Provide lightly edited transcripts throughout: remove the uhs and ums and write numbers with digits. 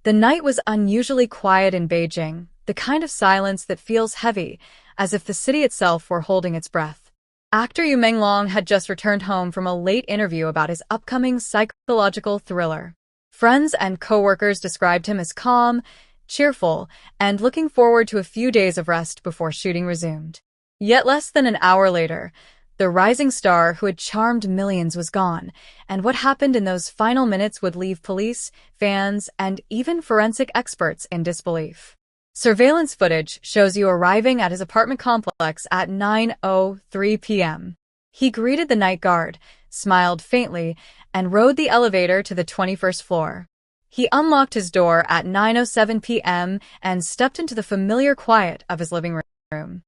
The night was unusually quiet in Beijing, the kind of silence that feels heavy, as if the city itself were holding its breath. Actor Yu Menglong had just returned home from a late interview about his upcoming psychological thriller. Friends and co-workers described him as calm, cheerful, and looking forward to a few days of rest before shooting resumed. Yet less than an hour later, the rising star who had charmed millions was gone, and what happened in those final minutes would leave police, fans, and even forensic experts in disbelief. Surveillance footage shows Yu arriving at his apartment complex at 9:03 p.m. He greeted the night guard, smiled faintly, and rode the elevator to the 21st floor. He unlocked his door at 9:07 p.m. and stepped into the familiar quiet of his living room.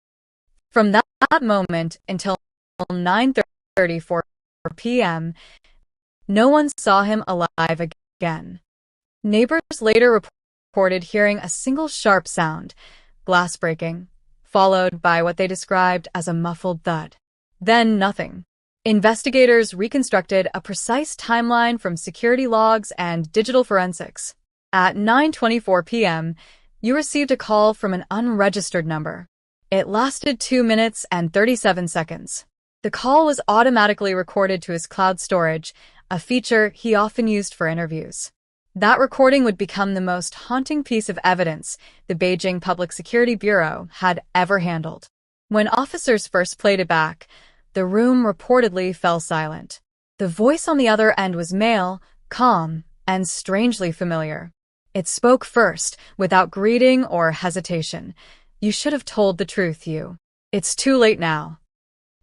From that moment until 9:34 p.m., no one saw him alive again. Neighbors later reported hearing a single sharp sound, glass breaking, followed by what they described as a muffled thud. Then nothing. Investigators reconstructed a precise timeline from security logs and digital forensics. At 9:24 p.m., you received a call from an unregistered number. It lasted 2 minutes and 37 seconds. The call was automatically recorded to his cloud storage, a feature he often used for interviews. That recording would become the most haunting piece of evidence the Beijing Public Security Bureau had ever handled. When officers first played it back, the room reportedly fell silent. The voice on the other end was male, calm, and strangely familiar. It spoke first, without greeting or hesitation. "You should have told the truth, Yu. It's too late now."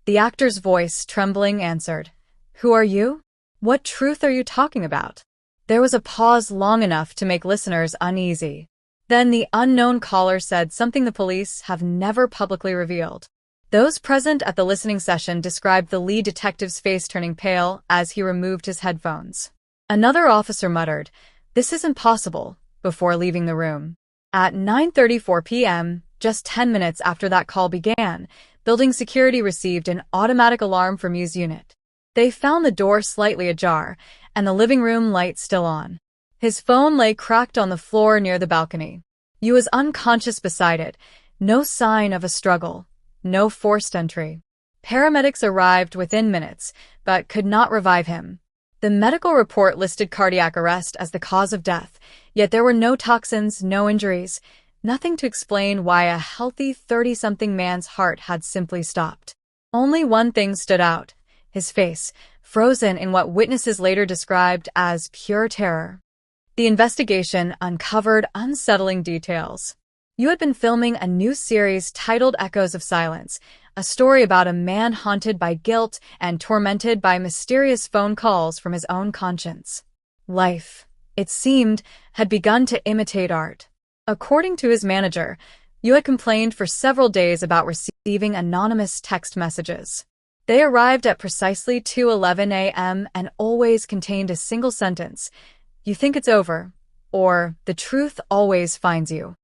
The actor's voice, trembling, answered, "Who are you? What truth are you talking about?" There was a pause long enough to make listeners uneasy. Then the unknown caller said something the police have never publicly revealed. Those present at the listening session described the lead detective's face turning pale as he removed his headphones. Another officer muttered, "This is impossible," before leaving the room. At 9:34 p.m., just 10 minutes after that call began, building security received an automatic alarm from Yu's unit. They found the door slightly ajar, and the living room light still on. His phone lay cracked on the floor near the balcony. Yu was unconscious beside it, no sign of a struggle, no forced entry. Paramedics arrived within minutes, but could not revive him. The medical report listed cardiac arrest as the cause of death, yet there were no toxins, no injuries, nothing to explain why a healthy 30-something man's heart had simply stopped. Only one thing stood out: his face, frozen in what witnesses later described as pure terror. The investigation uncovered unsettling details. Yu had been filming a new series titled Echoes of Silence, a story about a man haunted by guilt and tormented by mysterious phone calls from his own conscience. Life, it seemed, had begun to imitate art. According to his manager, Yu had complained for several days about receiving anonymous text messages. They arrived at precisely 2:11 a.m. and always contained a single sentence: "You think it's over," or "The truth always finds you."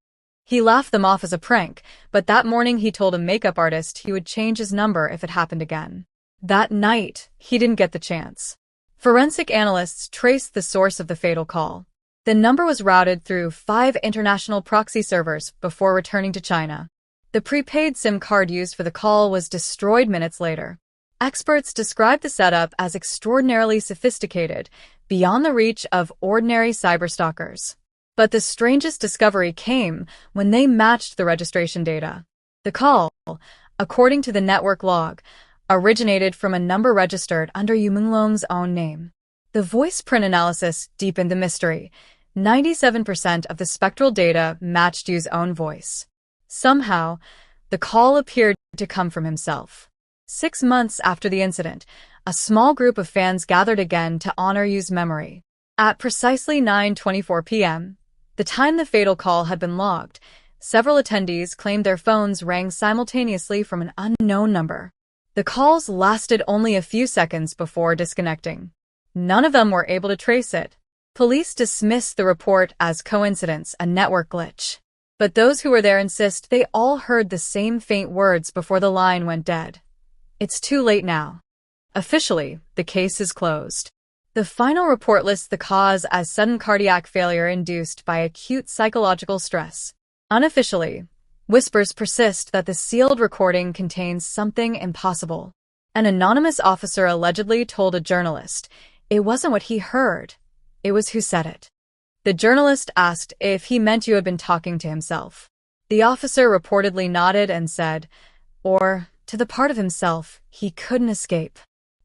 He laughed them off as a prank, but that morning he told a makeup artist he would change his number if it happened again. That night, he didn't get the chance. Forensic analysts traced the source of the fatal call. The number was routed through 5 international proxy servers before returning to China. The prepaid SIM card used for the call was destroyed minutes later. Experts described the setup as extraordinarily sophisticated, beyond the reach of ordinary cyberstalkers. But the strangest discovery came when they matched the registration data. The call, according to the network log, originated from a number registered under Yu Menglong's own name. The voice print analysis deepened the mystery. 97% of the spectral data matched Yu's own voice. Somehow, the call appeared to come from himself. 6 months after the incident, a small group of fans gathered again to honor Yu's memory. At precisely 9:24 p.m., the time the fatal call had been logged, several attendees claimed their phones rang simultaneously from an unknown number. The calls lasted only a few seconds before disconnecting. None of them were able to trace it. Police dismissed the report as coincidence, a network glitch. But those who were there insist they all heard the same faint words before the line went dead. "It's too late now." Officially, the case is closed. The final report lists the cause as sudden cardiac failure induced by acute psychological stress. Unofficially, whispers persist that the sealed recording contains something impossible. An anonymous officer allegedly told a journalist, "It wasn't what he heard, it was who said it." The journalist asked if he meant you had been talking to himself. The officer reportedly nodded and said, or, to the part of himself he couldn't escape.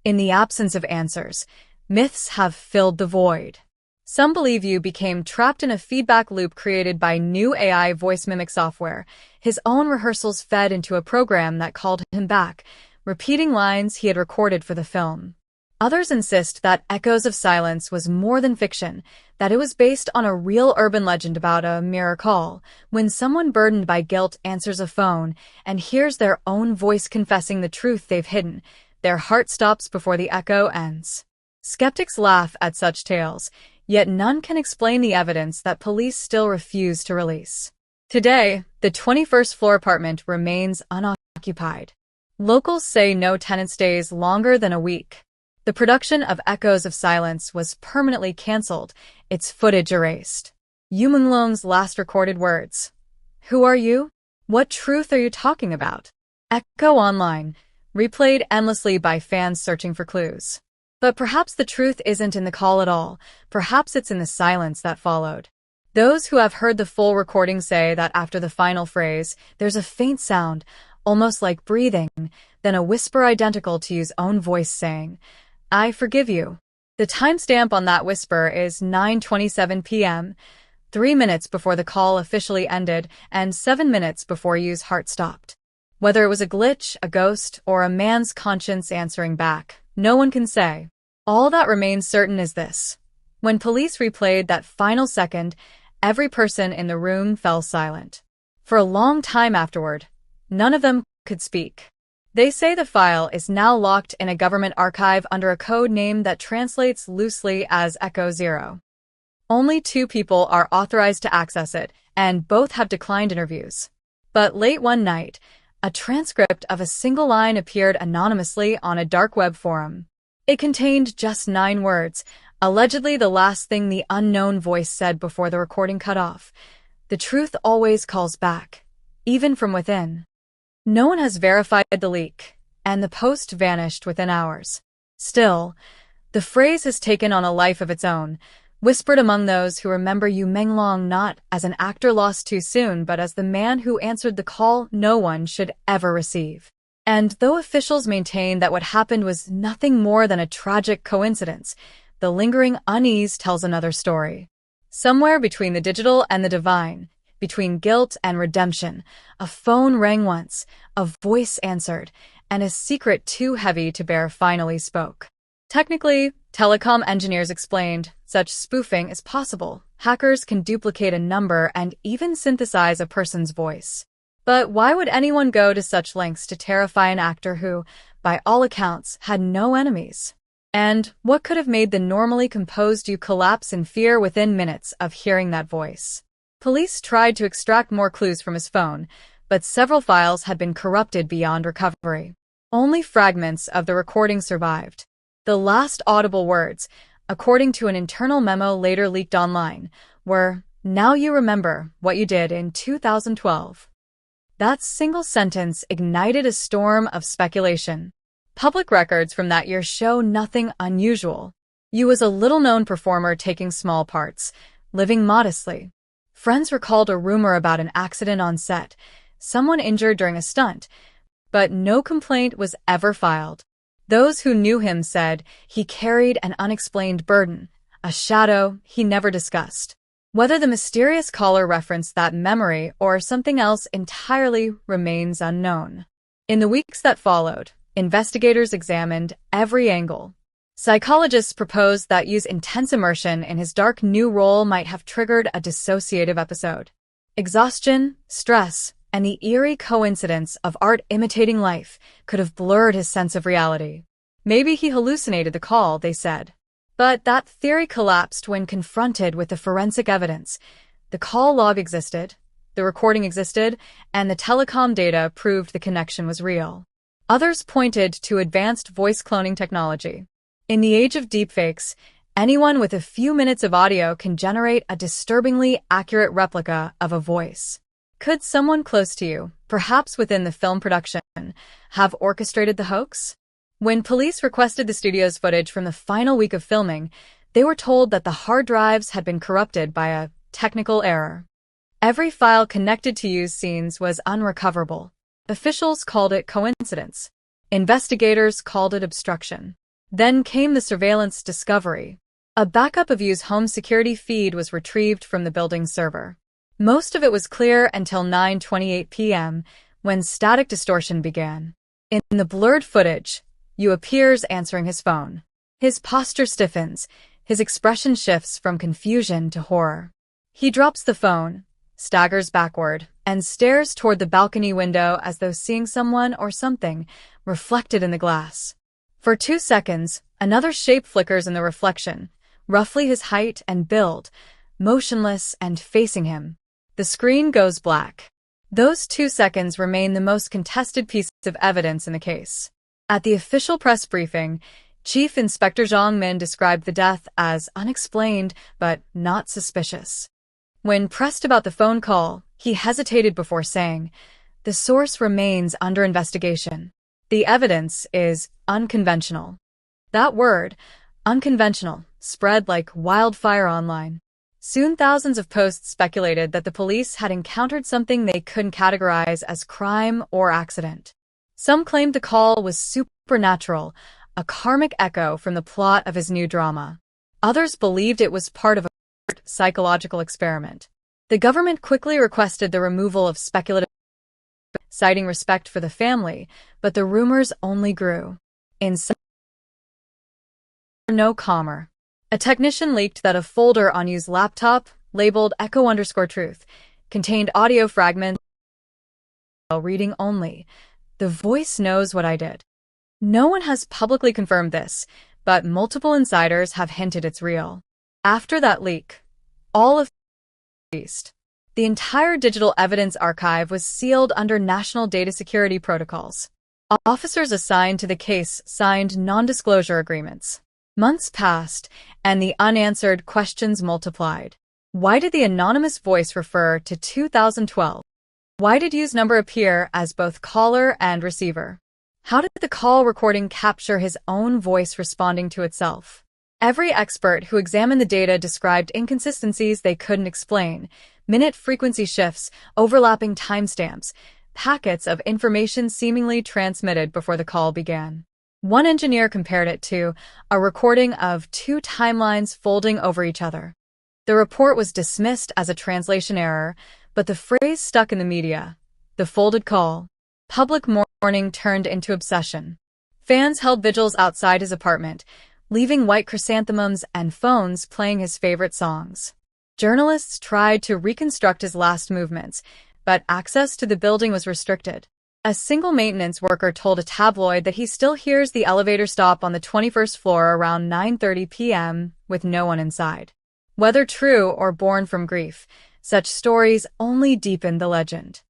In the absence of answers, myths have filled the void. Some believe Yu became trapped in a feedback loop created by new AI voice mimic software. His own rehearsals fed into a program that called him back, repeating lines he had recorded for the film. Others insist that Echoes of Silence was more than fiction, that it was based on a real urban legend about a mirror call, when someone burdened by guilt answers a phone and hears their own voice confessing the truth they've hidden. Their heart stops before the echo ends. Skeptics laugh at such tales, yet none can explain the evidence that police still refuse to release. Today, the 21st floor apartment remains unoccupied. Locals say no tenant stays longer than a week. The production of Echoes of Silence was permanently cancelled, its footage erased. Yu Menglong's last recorded words. "Who are you? What truth are you talking about?" Echo online, replayed endlessly by fans searching for clues. But perhaps the truth isn't in the call at all. Perhaps it's in the silence that followed. Those who have heard the full recording say that after the final phrase, there's a faint sound, almost like breathing, then a whisper identical to Yu's own voice saying, "I forgive you." The timestamp on that whisper is 9:27 p.m., 3 minutes before the call officially ended and 7 minutes before Yu's heart stopped. Whether it was a glitch, a ghost, or a man's conscience answering back, no one can say. All that remains certain is this. When police replayed that final second, every person in the room fell silent. For a long time afterward, none of them could speak. They say the file is now locked in a government archive under a code name that translates loosely as Echo 0. Only 2 people are authorized to access it, and both have declined interviews. But late one night, a transcript of a single line appeared anonymously on a dark web forum. It contained just 9 words, allegedly the last thing the unknown voice said before the recording cut off. "The truth always calls back, even from within." No one has verified the leak, and the post vanished within hours. Still, the phrase has taken on a life of its own, whispered among those who remember Yu Menglong not as an actor lost too soon but as the man who answered the call no one should ever receive. And though officials maintain that what happened was nothing more than a tragic coincidence, the lingering unease tells another story. Somewhere between the digital and the divine, between guilt and redemption, a phone rang once, a voice answered, and a secret too heavy to bear finally spoke. Technically, telecom engineers explained, such spoofing is possible. Hackers can duplicate a number and even synthesize a person's voice. But why would anyone go to such lengths to terrify an actor who, by all accounts, had no enemies? And what could have made the normally composed Yu collapse in fear within minutes of hearing that voice? Police tried to extract more clues from his phone, but several files had been corrupted beyond recovery. Only fragments of the recording survived. The last audible words, according to an internal memo later leaked online, were, "Now you remember what you did in 2012. That single sentence ignited a storm of speculation. Public records from that year show nothing unusual. Yu was a little-known performer taking small parts, living modestly. Friends recalled a rumor about an accident on set, someone injured during a stunt, but no complaint was ever filed. Those who knew him said he carried an unexplained burden, a shadow he never discussed. Whether the mysterious caller referenced that memory or something else entirely remains unknown. In the weeks that followed, investigators examined every angle. Psychologists proposed that Yu's intense immersion in his dark new role might have triggered a dissociative episode. Exhaustion, stress, and the eerie coincidence of art imitating life could have blurred his sense of reality. Maybe he hallucinated the call, they said. But that theory collapsed when confronted with the forensic evidence. The call log existed, the recording existed, and the telecom data proved the connection was real. Others pointed to advanced voice cloning technology. In the age of deepfakes, Anyone with a few minutes of audio can generate a disturbingly accurate replica of a voice. Could someone close to you, perhaps within the film production, have orchestrated the hoax? When police requested the studio's footage from the final week of filming, they were told that the hard drives had been corrupted by a technical error. Every file connected to used scenes was unrecoverable. Officials called it coincidence. Investigators called it obstruction. Then came the surveillance discovery. A backup of Yu's home security feed was retrieved from the building's server. Most of it was clear until 9:28 p.m., when static distortion began. In the blurred footage, Yu appears answering his phone. His posture stiffens, his expression shifts from confusion to horror. He drops the phone, staggers backward, and stares toward the balcony window as though seeing someone or something reflected in the glass. For 2 seconds, another shape flickers in the reflection, roughly his height and build, motionless and facing him. The screen goes black. Those 2 seconds remain the most contested piece of evidence in the case. At the official press briefing, Chief Inspector Zhang Min described the death as unexplained but not suspicious. When pressed about the phone call, he hesitated before saying, "The source remains under investigation. The evidence is unconventional." That word, unconventional, spread like wildfire online. Soon thousands of posts speculated that the police had encountered something they couldn't categorize as crime or accident. Some claimed the call was supernatural, a karmic echo from the plot of his new drama. Others believed it was part of a psychological experiment. The government quickly requested the removal of speculative, citing respect for the family, but the rumors only grew. In no calmer. A technician leaked that a folder on Yu's laptop, labeled Echo_Truth, contained audio fragments. Reading only. The voice knows what I did. No one has publicly confirmed this, but multiple insiders have hinted it's real. After that leak, all of released. The entire digital evidence archive was sealed under national data security protocols. Officers assigned to the case signed non-disclosure agreements. Months passed, and the unanswered questions multiplied. Why did the anonymous voice refer to 2012? Why did Yu's number appear as both caller and receiver? How did the call recording capture his own voice responding to itself? Every expert who examined the data described inconsistencies they couldn't explain, minute frequency shifts, overlapping timestamps, packets of information seemingly transmitted before the call began. One engineer compared it to a recording of 2 timelines folding over each other. The report was dismissed as a translation error, but the phrase stuck in the media. The folded call. Public mourning turned into obsession. Fans held vigils outside his apartment, leaving white chrysanthemums and phones playing his favorite songs. Journalists tried to reconstruct his last movements, but access to the building was restricted. A single maintenance worker told a tabloid that he still hears the elevator stop on the 21st floor around 9:30 p.m. with no one inside. Whether true or born from grief, such stories only deepened the legend.